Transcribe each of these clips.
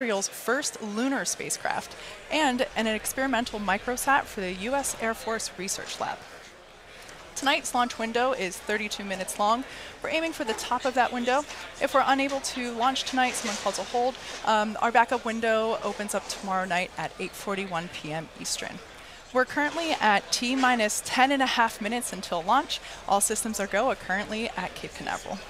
Israel's first lunar spacecraft, and an experimental microsat for the U.S. Air Force Research Lab. Tonight's launch window is 32 minutes long. We're aiming for the top of that window. If we're unable to launch tonight, someone calls a hold. Our backup window opens up tomorrow night at 8:41 p.m. Eastern. We're currently at T-minus 10.5 minutes until launch. All systems are go currently at Cape Canaveral.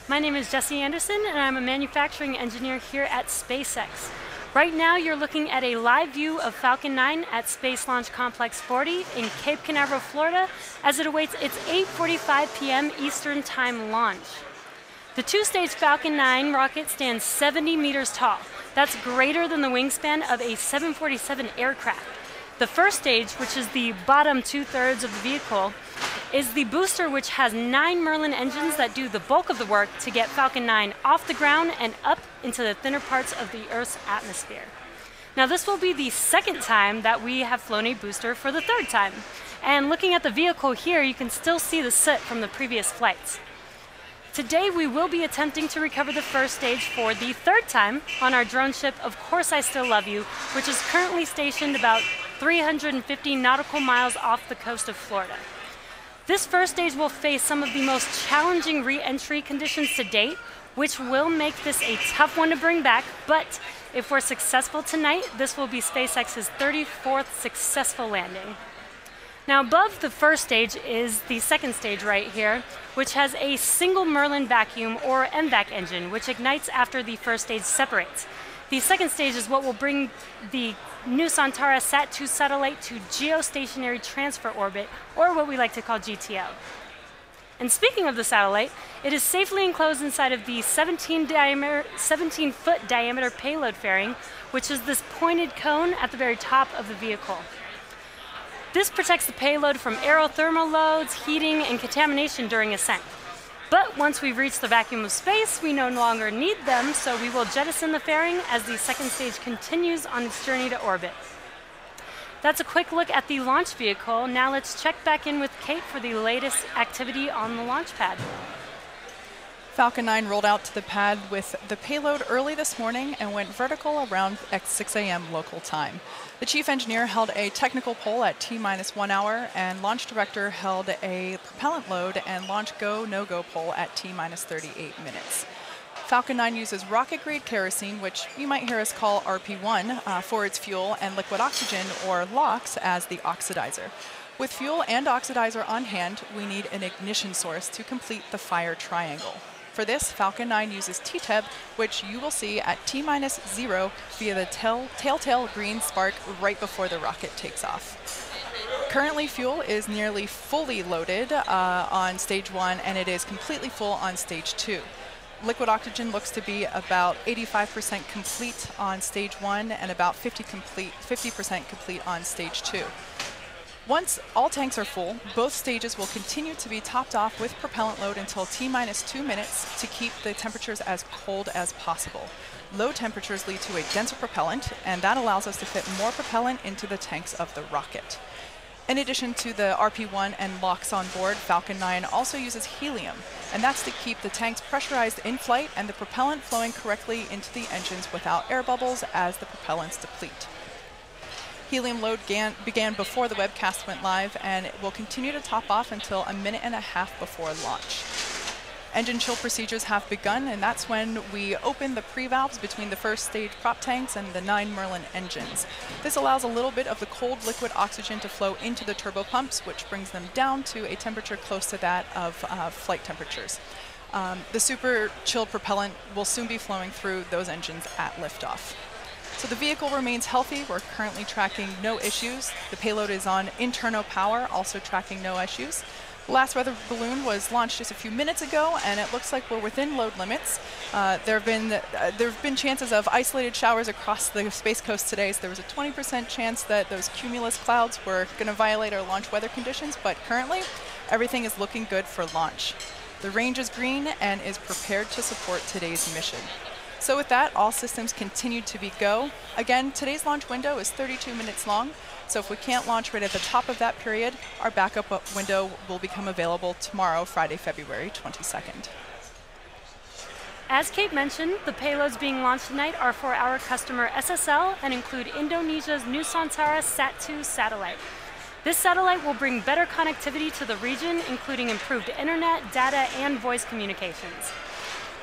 My name is Jessie Anderson, and I'm a manufacturing engineer here at SpaceX. Right now, you're looking at a live view of Falcon 9 at Space Launch Complex 40 in Cape Canaveral, Florida, as it awaits its 8:45 p.m. Eastern Time launch. The two-stage Falcon 9 rocket stands 70 meters tall. That's greater than the wingspan of a 747 aircraft. The first stage, which is the bottom two-thirds of the vehicle, is the booster, which has 9 Merlin engines that do the bulk of the work to get Falcon 9 off the ground and up into the thinner parts of the Earth's atmosphere. Now, this will be the second time that we have flown a booster for the third time. And looking at the vehicle here, you can still see the soot from the previous flights. Today, we will be attempting to recover the first stage for the third time on our drone ship, Of Course I Still Love You, which is currently stationed about 350 nautical miles off the coast of Florida. This first stage will face some of the most challenging re-entry conditions to date, which will make this a tough one to bring back, but if we're successful tonight, this will be SpaceX's 34th successful landing. Now, above the first stage is the second stage right here, which has a single Merlin vacuum or MVAC engine, which ignites after the first stage separates. The second stage is what will bring the new Santara Sat-2 satellite to geostationary transfer orbit, or what we like to call GTO. And speaking of the satellite, it is safely enclosed inside of the 17-foot diameter payload fairing, which is this pointed cone at the very top of the vehicle. This protects the payload from aerothermal loads, heating, and contamination during ascent. But once we've reached the vacuum of space, we no longer need them, so we will jettison the fairing as the second stage continues on its journey to orbit. That's a quick look at the launch vehicle. Now let's check back in with Kate for the latest activity on the launch pad. Falcon 9 rolled out to the pad with the payload early this morning and went vertical around 6 a.m. local time. The chief engineer held a technical poll at T-minus 1 hour, and launch director held a propellant load and launch go, no-go poll at T-minus 38 minutes. Falcon 9 uses rocket-grade kerosene, which you might hear us call RP1, for its fuel, and liquid oxygen, or LOX, as the oxidizer. With fuel and oxidizer on hand, we need an ignition source to complete the fire triangle. For this, Falcon 9 uses TTEB, which you will see at T-minus 0 via the telltale green spark right before the rocket takes off. Currently, fuel is nearly fully loaded on stage 1, and it is completely full on stage 2. Liquid oxygen looks to be about 85% complete on stage 1 and about 50% complete on stage 2. Once all tanks are full, both stages will continue to be topped off with propellant load until T-minus 2 minutes to keep the temperatures as cold as possible. Low temperatures lead to a denser propellant, and that allows us to fit more propellant into the tanks of the rocket. In addition to the RP1 and LOX on board, Falcon 9 also uses helium, and that's to keep the tanks pressurized in flight and the propellant flowing correctly into the engines without air bubbles as the propellants deplete. Helium load began before the webcast went live, and it will continue to top off until 1.5 minutes before launch. Engine chill procedures have begun, and that's when we open the pre-valves between the first stage prop tanks and the 9 Merlin engines. This allows a little bit of the cold liquid oxygen to flow into the turbopumps, which brings them down to a temperature close to that of flight temperatures. The super chilled propellant will soon be flowing through those engines at liftoff. So the vehicle remains healthy. We're currently tracking no issues. The payload is on internal power, also tracking no issues. The last weather balloon was launched just a few minutes ago, and it looks like we're within load limits. There have been chances of isolated showers across the Space Coast today, so there was a 20% chance that those cumulus clouds were going to violate our launch weather conditions, but currently everything is looking good for launch. The range is green and is prepared to support today's mission. So with that, all systems continue to be go. Again, today's launch window is 32 minutes long, so if we can't launch right at the top of that period, our backup window will become available tomorrow, Friday, February 22nd. As Kate mentioned, the payloads being launched tonight are for our customer SSL and include Indonesia's Nusantara Sat-2 satellite. This satellite will bring better connectivity to the region, including improved internet, data, and voice communications.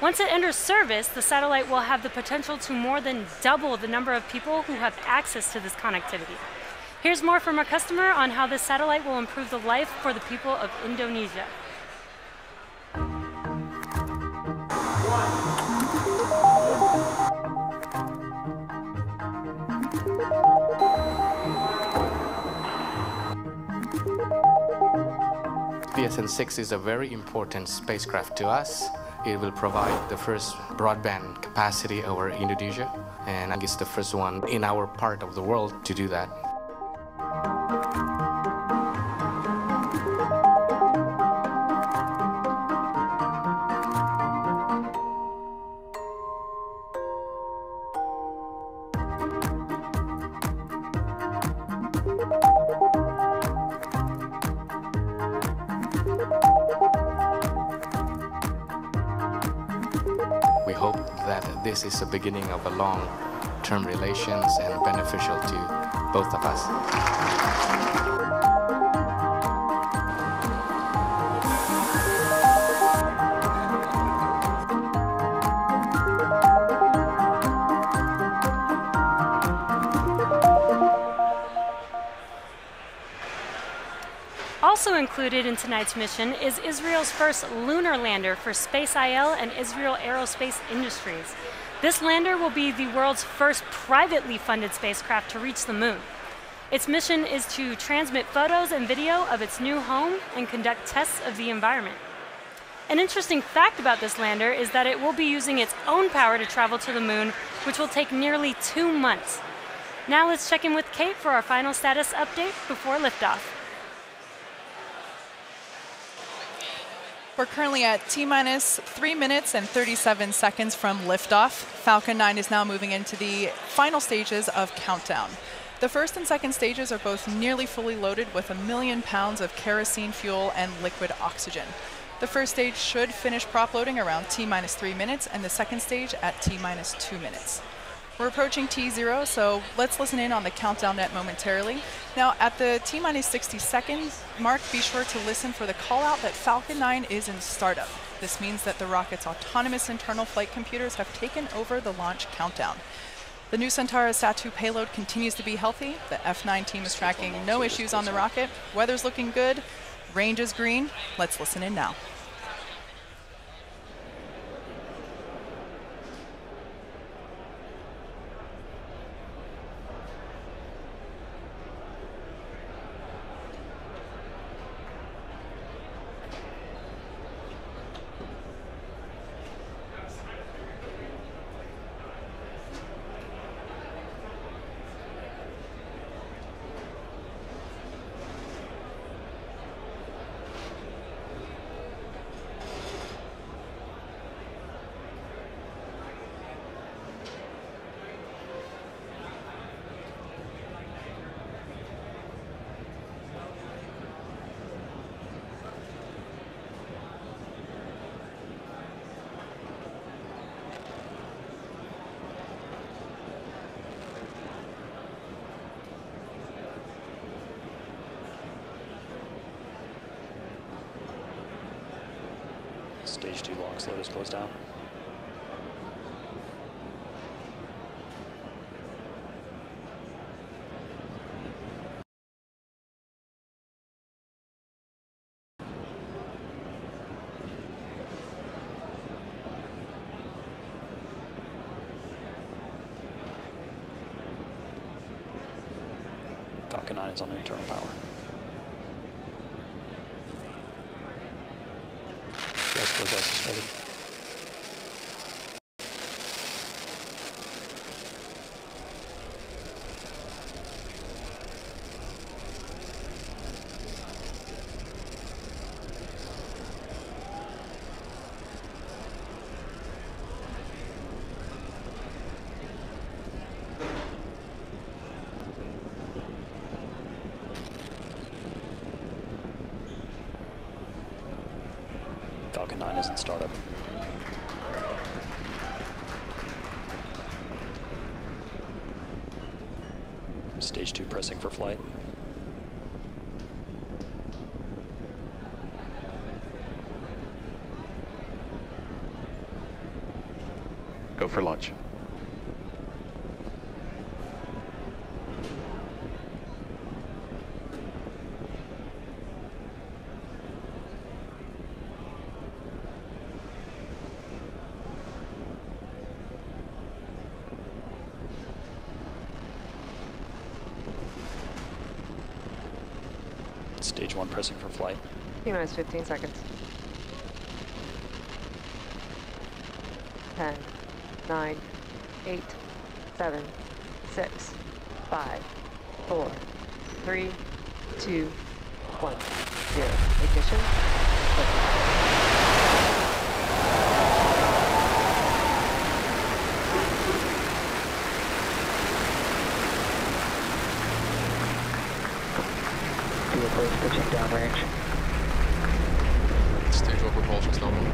Once it enters service, the satellite will have the potential to more than double the number of people who have access to this connectivity. Here's more from our customer on how this satellite will improve the life for the people of Indonesia. PSN-6 is a very important spacecraft to us. It will provide the first broadband capacity over Indonesia, and I guess the first one in our part of the world to do that. We hope that this is the beginning of a long-term relations and beneficial to both of us. Also included in tonight's mission is Israel's first lunar lander for SpaceIL and Israel Aerospace Industries. This lander will be the world's first privately funded spacecraft to reach the moon. Its mission is to transmit photos and video of its new home and conduct tests of the environment. An interesting fact about this lander is that it will be using its own power to travel to the moon, which will take nearly 2 months. Now let's check in with Kate for our final status update before liftoff. We're currently at T-minus 3 minutes and 37 seconds from liftoff. Falcon 9 is now moving into the final stages of countdown. The first and second stages are both nearly fully loaded with 1 million pounds of kerosene fuel and liquid oxygen. The first stage should finish prop loading around T-minus 3 minutes and the second stage at T-minus 2 minutes. We're approaching T0, so let's listen in on the countdown net momentarily. Now, at the T-minus 60 seconds mark, be sure to listen for the call out that Falcon 9 is in startup. This means that the rocket's autonomous internal flight computers have taken over the launch countdown. The Nusantara Sat-2 payload continues to be healthy. The F9 team is tracking no issues on the rocket. Weather's looking good. Range is green. Let's listen in now. Stage 2 launch load is closed down. Falcon 9 is on internal power. Yes, ready. Falcon 9 is in startup. Stage 2 pressing for flight. Go for launch. Stage 1 pressing for flight. T-minus 15 seconds. 10, 9, 8, 7, 6, 5, 4, 3, 2, 1, 0. Ignition. Vehicle is pitching downrange. Stage 1 propulsion's nominal.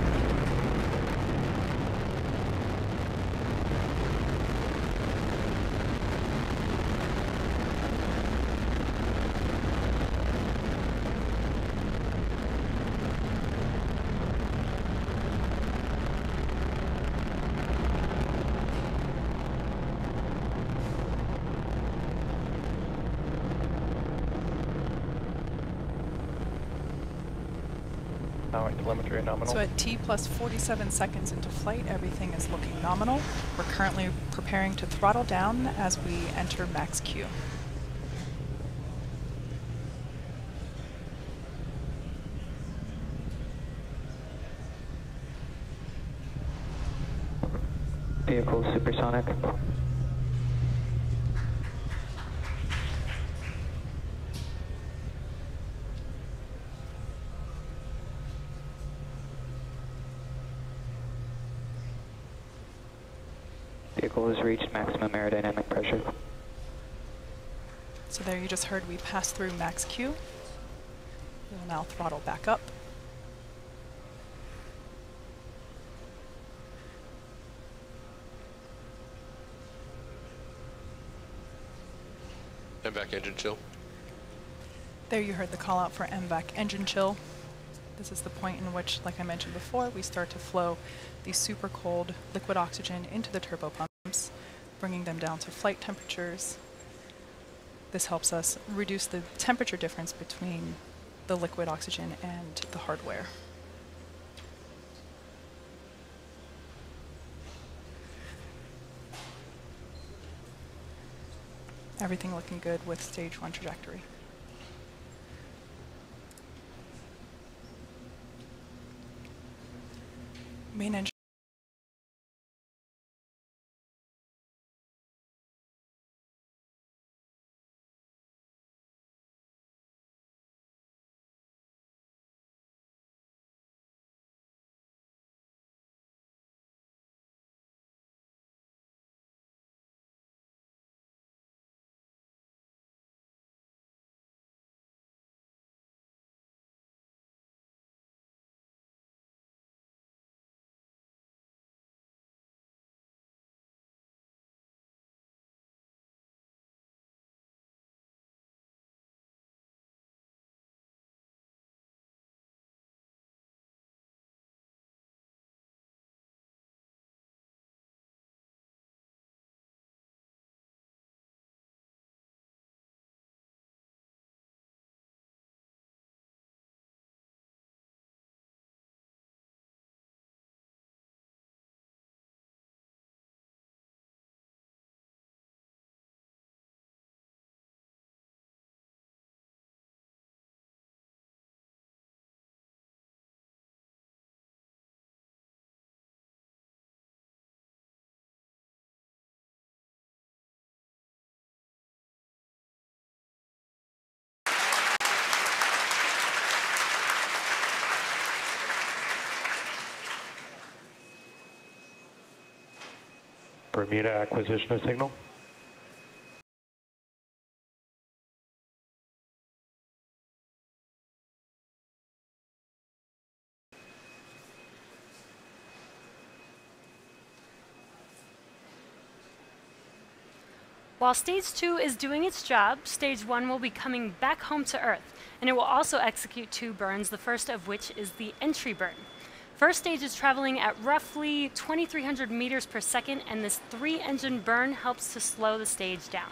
Allowing telemetry nominal. So at T plus 47 seconds into flight, everything is looking nominal. We're currently preparing to throttle down as we enter max Q. Vehicle supersonic. Vehicle has reached maximum aerodynamic pressure. So there you just heard we passed through max Q. We will now throttle back up. MVAC engine chill. There you heard the call out for MVAC engine chill. This is the point in which, like I mentioned before, we start to flow the super cold liquid oxygen into the turbopumps, bringing them down to flight temperatures. This helps us reduce the temperature difference between the liquid oxygen and the hardware. Everything looking good with stage 1 trajectory. Main engine. Bermuda acquisition of signal. While Stage 2 is doing its job, Stage 1 will be coming back home to Earth, and it will also execute 2 burns, the first of which is the entry burn. First stage is traveling at roughly 2,300 meters per second, and this 3-engine burn helps to slow the stage down.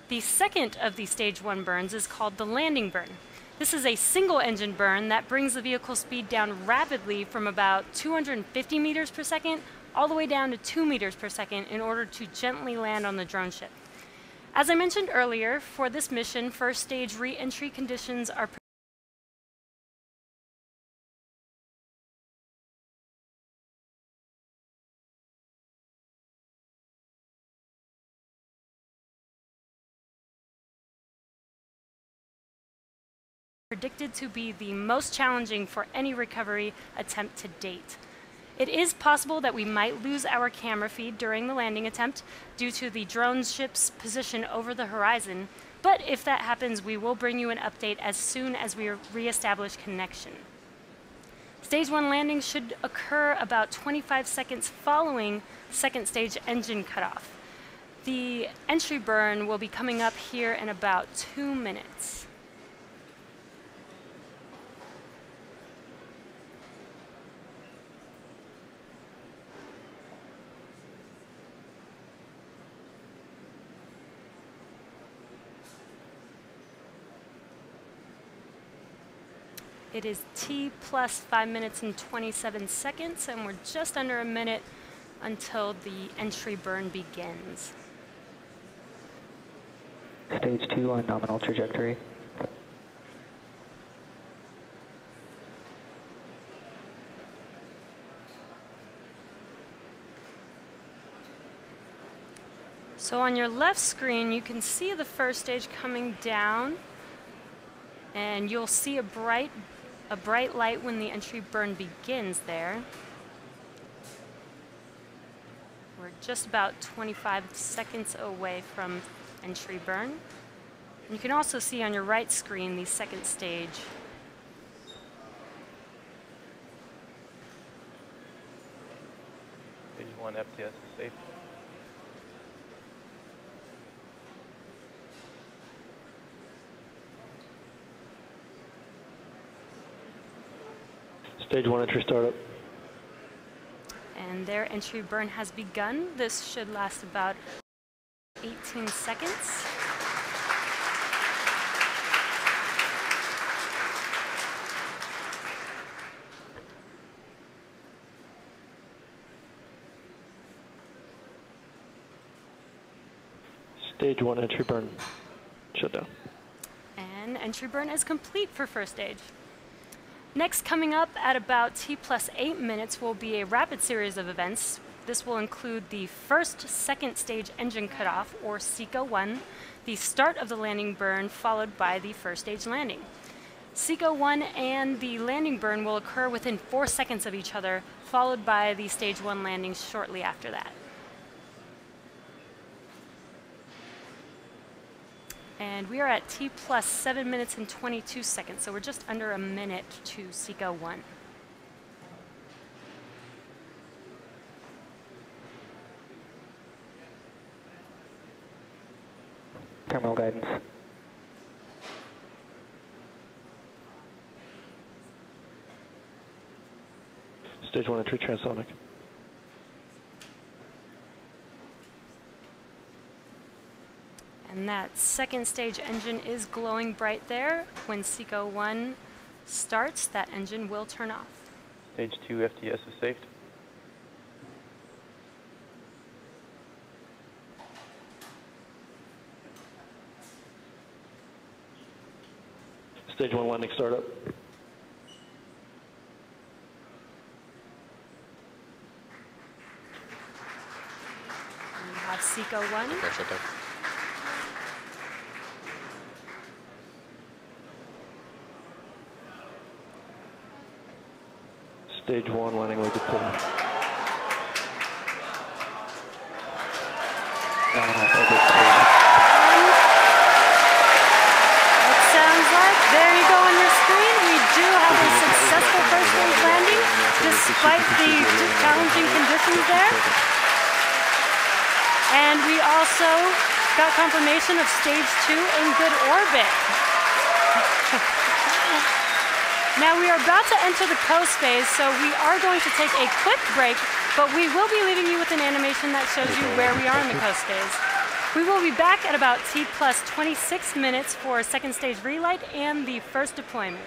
The second of the Stage 1 burns is called the landing burn. This is a single-engine burn that brings the vehicle speed down rapidly from about 250 meters per second all the way down to 2 meters per second in order to gently land on the drone ship. As I mentioned earlier, for this mission, first stage re-entry conditions are predicted to be the most challenging for any recovery attempt to date. It is possible that we might lose our camera feed during the landing attempt due to the drone ship's position over the horizon, but if that happens, we will bring you an update as soon as we re-establish connection. Stage 1 landing should occur about 25 seconds following second stage engine cutoff. The entry burn will be coming up here in about 2 minutes. It is T plus 5 minutes and 27 seconds, and we're just under a minute until the entry burn begins. Stage 2 on nominal trajectory. So on your left screen, you can see the first stage coming down, and you'll see a bright light when the entry burn begins there. We're just about 25 seconds away from entry burn. And you can also see on your right screen the second stage. Stage 1 FTS is safe. Stage 1 entry startup. And their entry burn has begun. This should last about 18 seconds. Stage 1 entry burn. Shut down. And entry burn is complete for first stage. Next, coming up at about T plus 8 minutes will be a rapid series of events. This will include the first second stage engine cutoff, or SECO-1, the start of the landing burn, followed by the first stage landing. SECO-1 and the landing burn will occur within 4 seconds of each other, followed by the Stage 1 landing shortly after that. And we are at T plus 7 minutes and 22 seconds, so we're just under a minute to SECO-1. Terminal guidance. Stage 1 entry transonic. And that second stage engine is glowing bright there. When SECO-1 starts, that engine will turn off. Stage 2 FTS is safe. Stage 1 landing startup. And we have SECO-1. Okay, shut down. Stage 1 landing with deploy. It sounds like, there you go on your screen, we do have a successful first stage landing, despite the challenging conditions there. And we also got confirmation of stage 2 in good orbit. Now we are about to enter the coast phase, so we are going to take a quick break, but we will be leaving you with an animation that shows you where we are in the coast phase. We will be back at about T plus 26 minutes for second stage relight and the first deployment.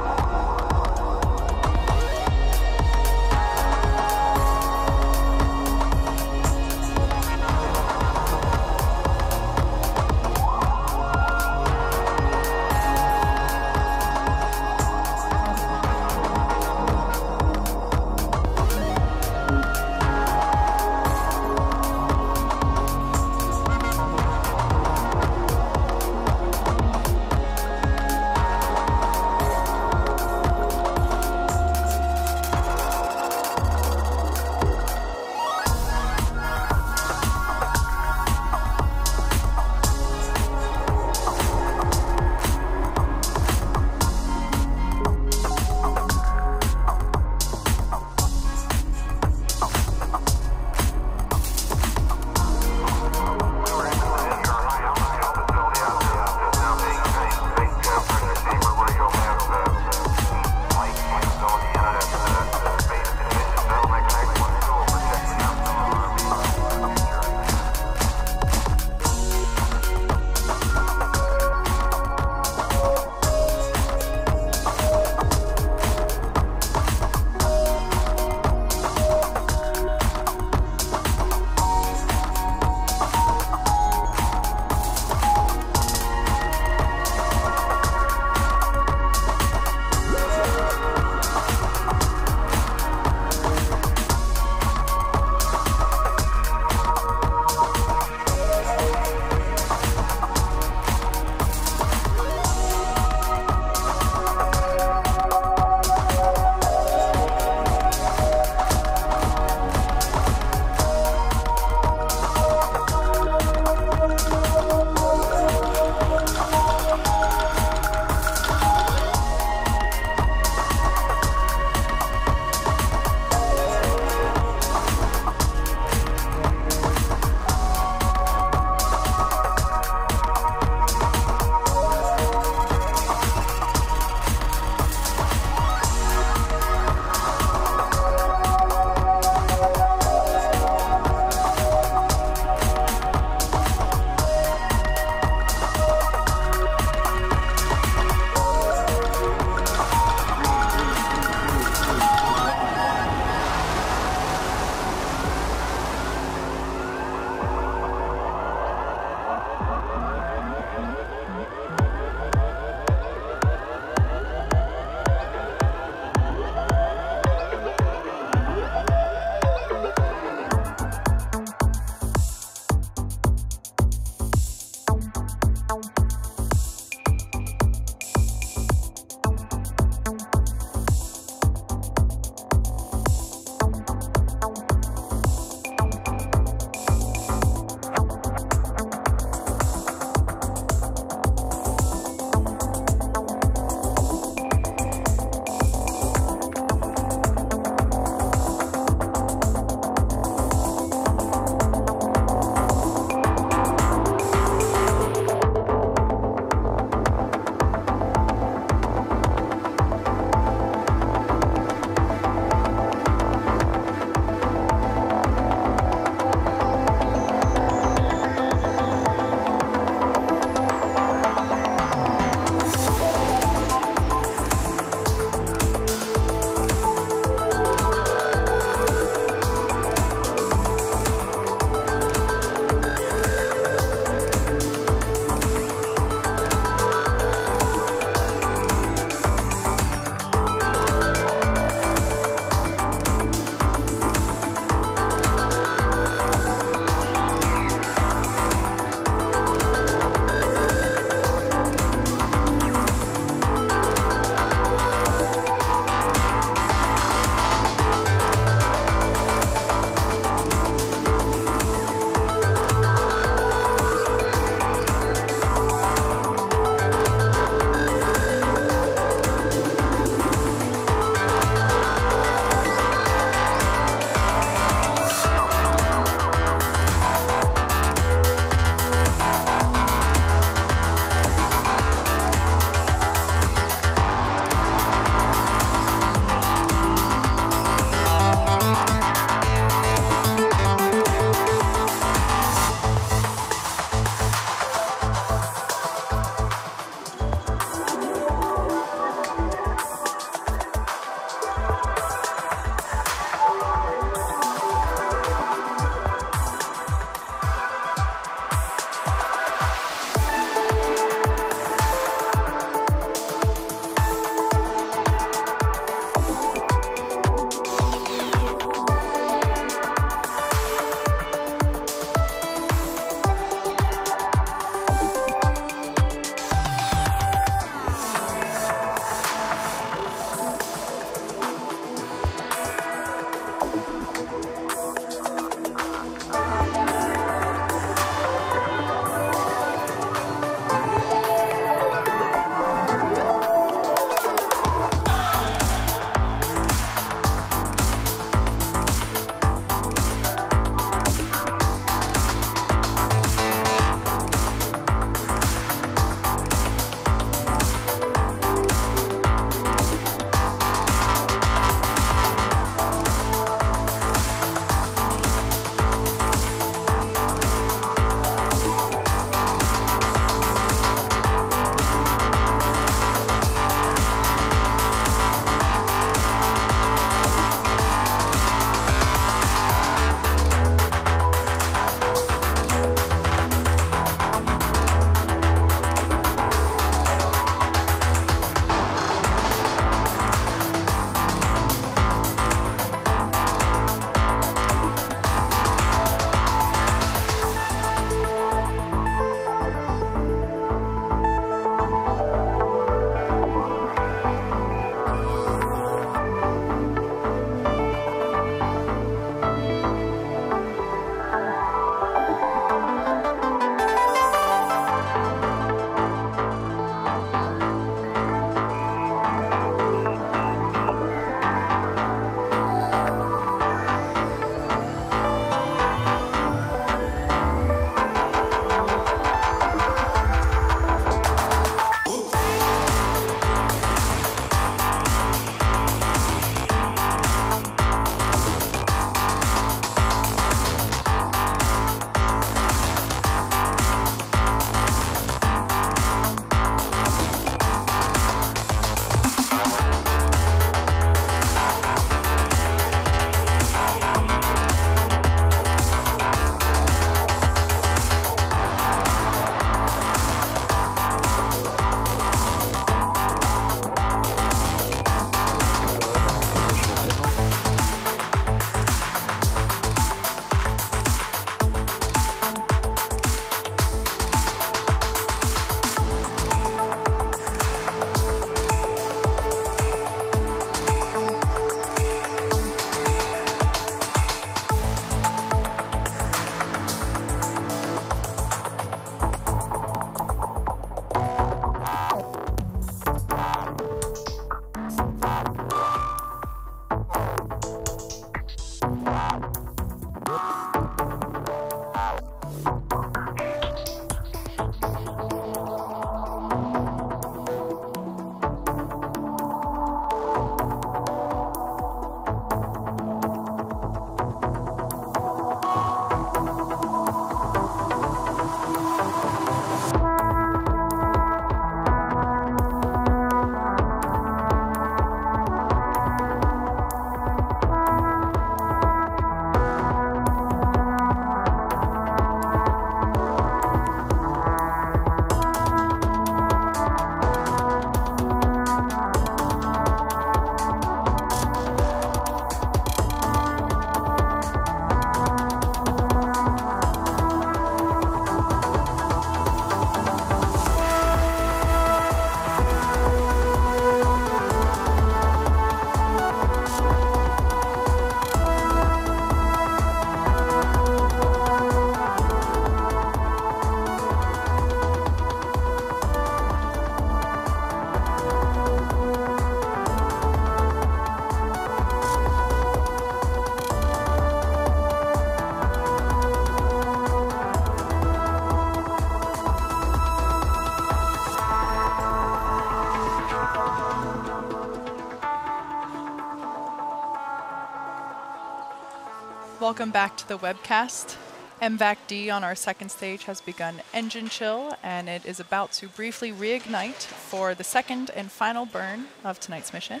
Welcome back to the webcast. MVAC-D on our second stage has begun engine chill, and it is about to briefly reignite for the second and final burn of tonight's mission.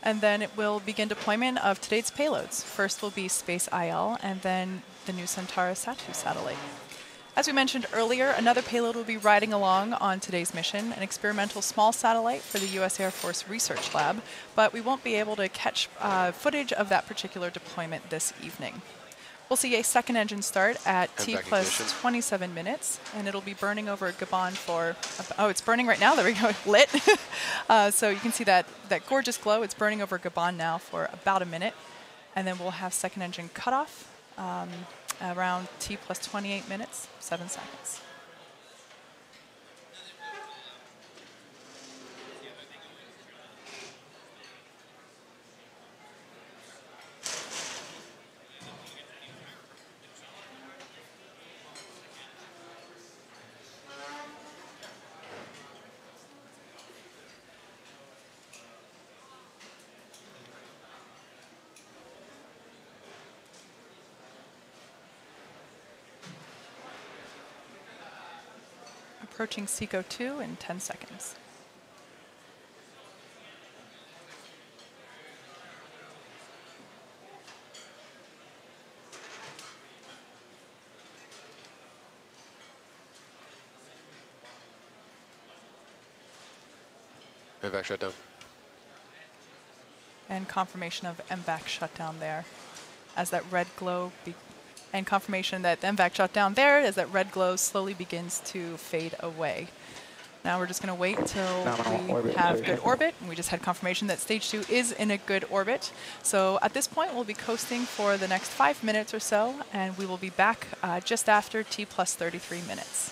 And then it will begin deployment of today's payloads. First will be Space IL, and then the new Centaurus Satu satellite. As we mentioned earlier, another payload will be riding along on today's mission, an experimental small satellite for the U.S. Air Force Research Lab, but we won't be able to catch footage of that particular deployment this evening. We'll see a second engine start at T plus 27 minutes, and it'll be burning over Gabon for, oh, it's burning right now, there we go, lit. So you can see that gorgeous glow. It's burning over Gabon now for about a minute, and then we'll have second engine cutoff around T plus 28 minutes, 7 seconds. Approaching SECO 2 in 10 seconds. MVAC shutdown. And confirmation of MVAC shutdown there as that red glow and confirmation that the MVAC shut down there as that red glow slowly begins to fade away. Now we're just going to wait till we have good orbit. And we just had confirmation that stage 2 is in a good orbit. So at this point, we'll be coasting for the next 5 minutes or so, and we will be back just after T plus 33 minutes.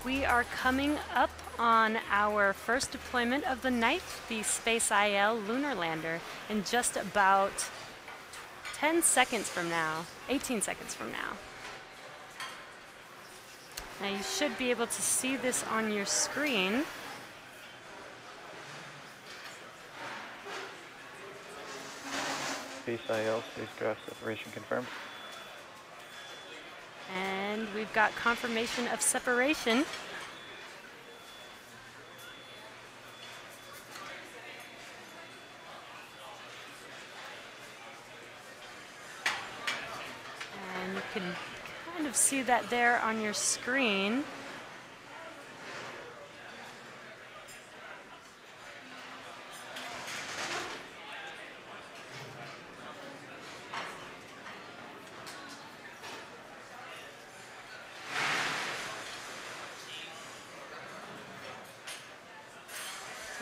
We are coming up on our first deployment of the night, the SpaceIL lunar lander, in just about 10 seconds from now, 18 seconds from now. Now you should be able to see this on your screen. SpaceIL, spacecraft separation confirmed. And we've got confirmation of separation. And you can kind of see that there on your screen.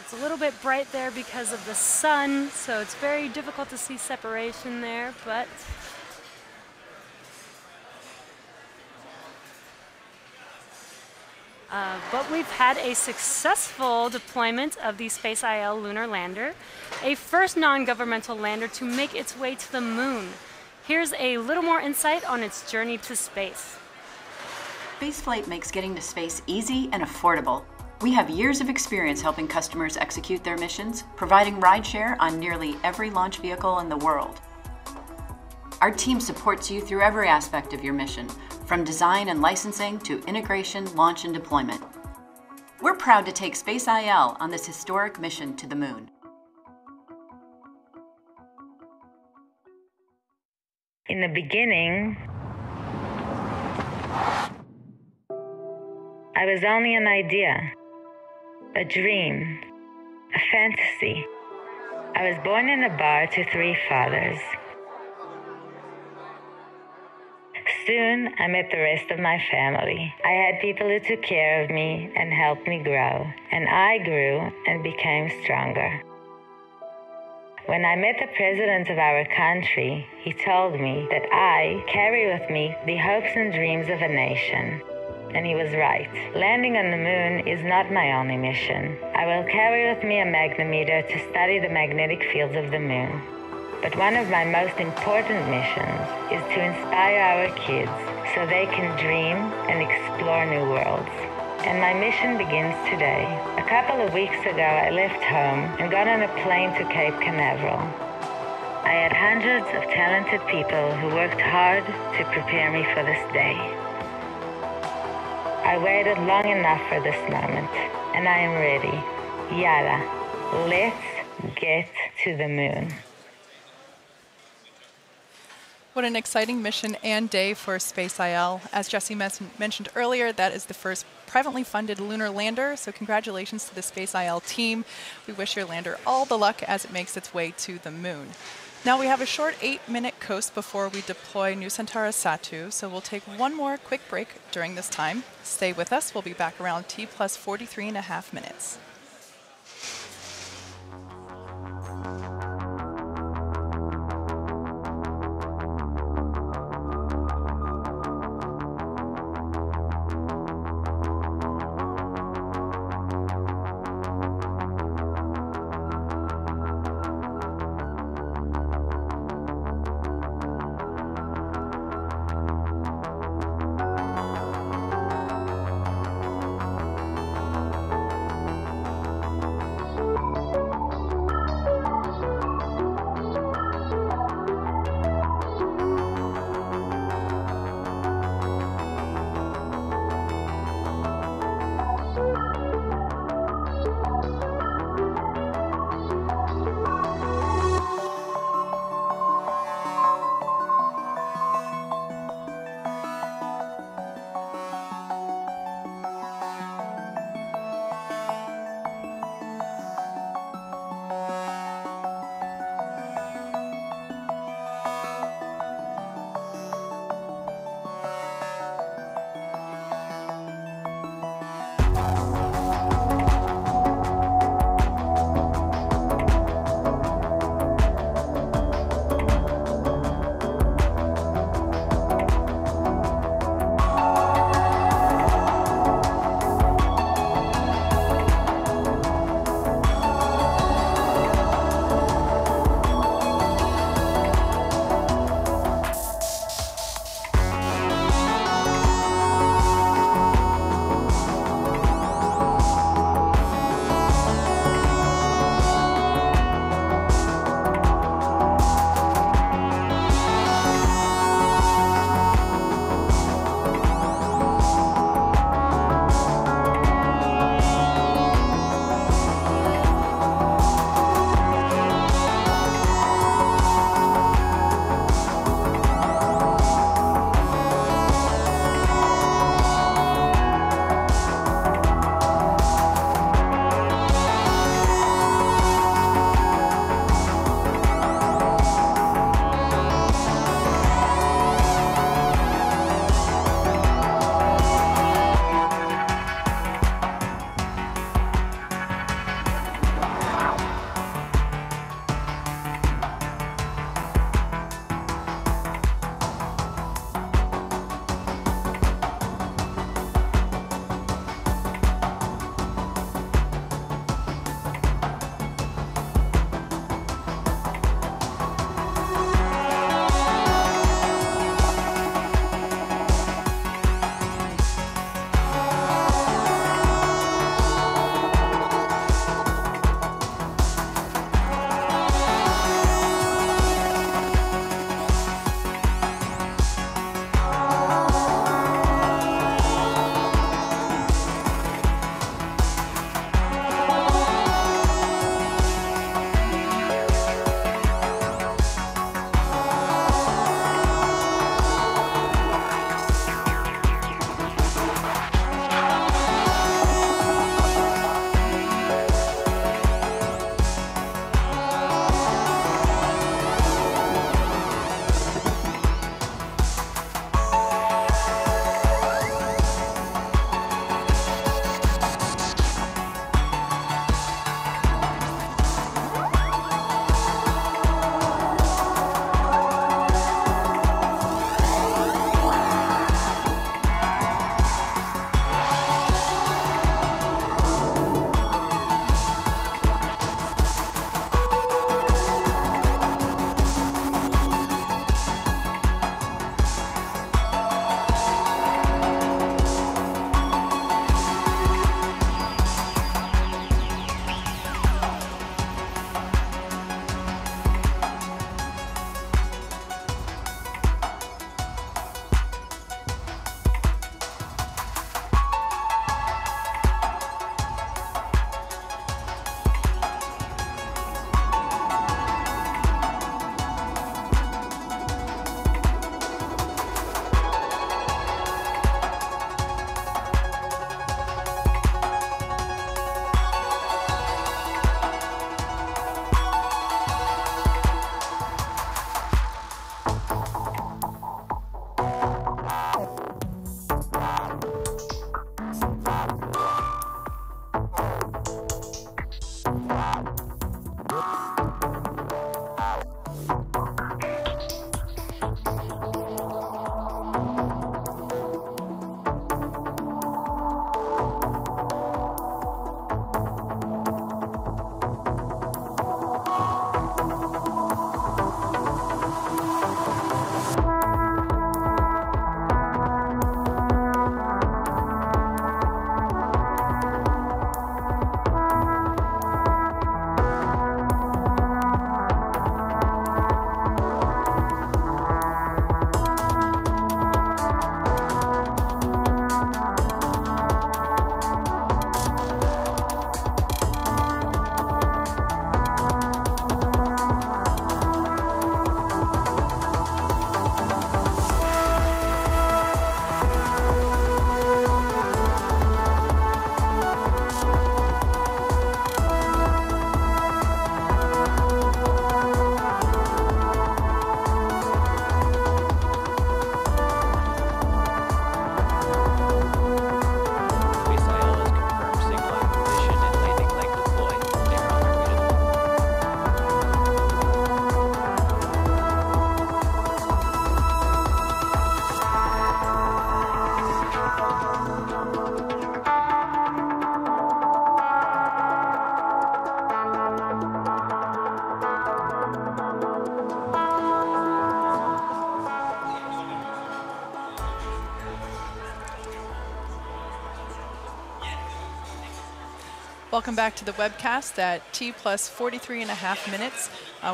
It's a little bit bright there because of the sun, so it's very difficult to see separation there, but we've had a successful deployment of the SpaceIL lunar lander, a first non-governmental lander to make its way to the moon. Here's a little more insight on its journey to space. Spaceflight makes getting to space easy and affordable. We have years of experience helping customers execute their missions, providing rideshare on nearly every launch vehicle in the world. Our team supports you through every aspect of your mission, from design and licensing to integration, launch, and deployment. We're proud to take SpaceIL on this historic mission to the moon. In the beginning, I was only an idea, a dream, a fantasy. I was born in a bar to 3 fathers. Soon, I met the rest of my family. I had people who took care of me and helped me grow, and I grew and became stronger. When I met the president of our country, he told me that I carry with me the hopes and dreams of a nation. And he was right. Landing on the moon is not my only mission. I will carry with me a magnetometer to study the magnetic fields of the moon. But one of my most important missions is to inspire our kids so they can dream and explore new worlds. And my mission begins today. A couple of weeks ago, I left home and got on a plane to Cape Canaveral. I had hundreds of talented people who worked hard to prepare me for this day. I waited long enough for this moment, and I am ready. Yalla, let's get to the moon. What an exciting mission and day for SpaceIL. As Jesse mentioned earlier, that is the first privately funded lunar lander, so congratulations to the SpaceIL team. We wish your lander all the luck as it makes its way to the moon. Now we have a short 8-minute coast before we deploy New Centaurus Satu, so we'll take one more quick break during this time. Stay with us, we'll be back around T plus 43.5 minutes. Welcome back to the webcast at T plus 43.5 minutes.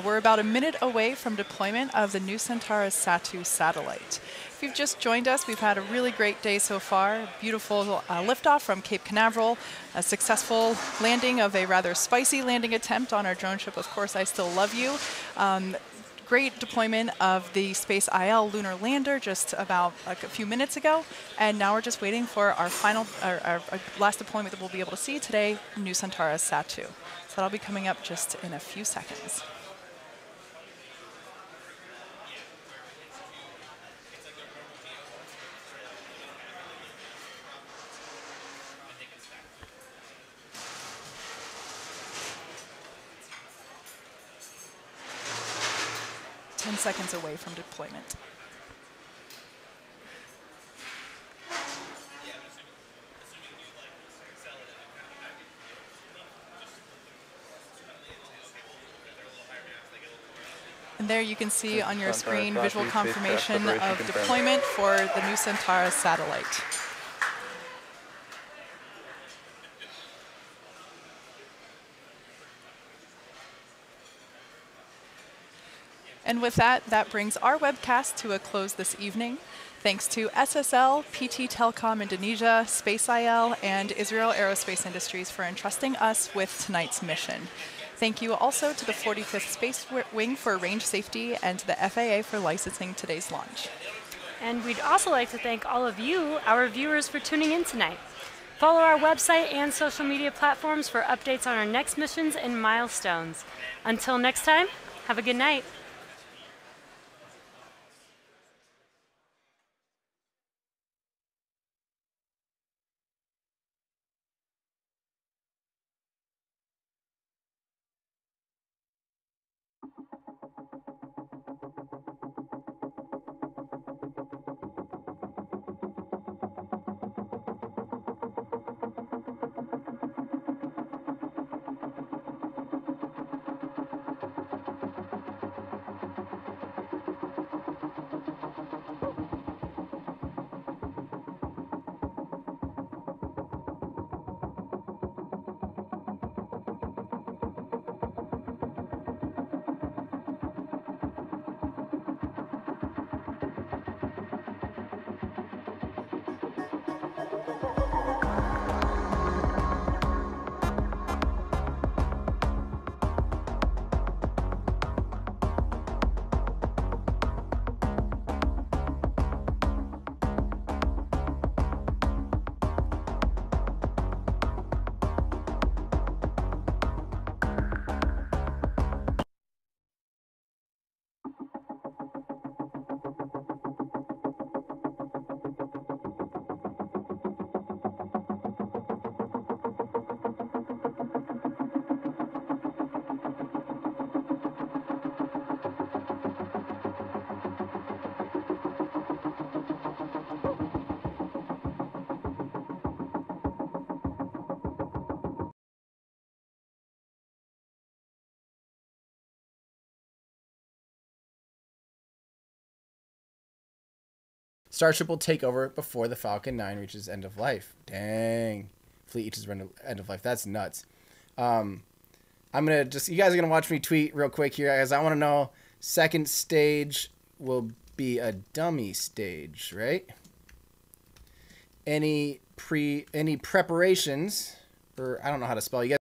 We're about a minute away from deployment of the new Centaurus SAT-2 satellite. If you've just joined us, we've had a really great day so far. Beautiful liftoff from Cape Canaveral, a successful landing of a rather spicy landing attempt on our drone ship, Of Course I Still Love You. Great deployment of the Space IL lunar lander just about a few minutes ago, and now we're just waiting for our our last deployment that we'll be able to see today, new Centaurus SAT-2. So that'll be coming up just in a few seconds. Seconds away from deployment. And there you can see on your screen visual confirmation of deployment for the new Centaurus satellite. And with that, that brings our webcast to a close this evening. Thanks to SSL, PT Telkom Indonesia, Space IL, and Israel Aerospace Industries for entrusting us with tonight's mission. Thank you also to the 45th Space Wing for range safety and to the FAA for licensing today's launch. And we'd also like to thank all of you, our viewers, for tuning in tonight. Follow our website and social media platforms for updates on our next missions and milestones. Until next time, have a good night. Starship will take over before the Falcon 9 reaches end of life. Dang. Fleet reaches end of life. That's nuts. I'm going to just... You guys are going to watch me tweet real quick here, guys. I want to know, second stage will be a dummy stage, right? Any preparations, or I don't know how to spell. You guys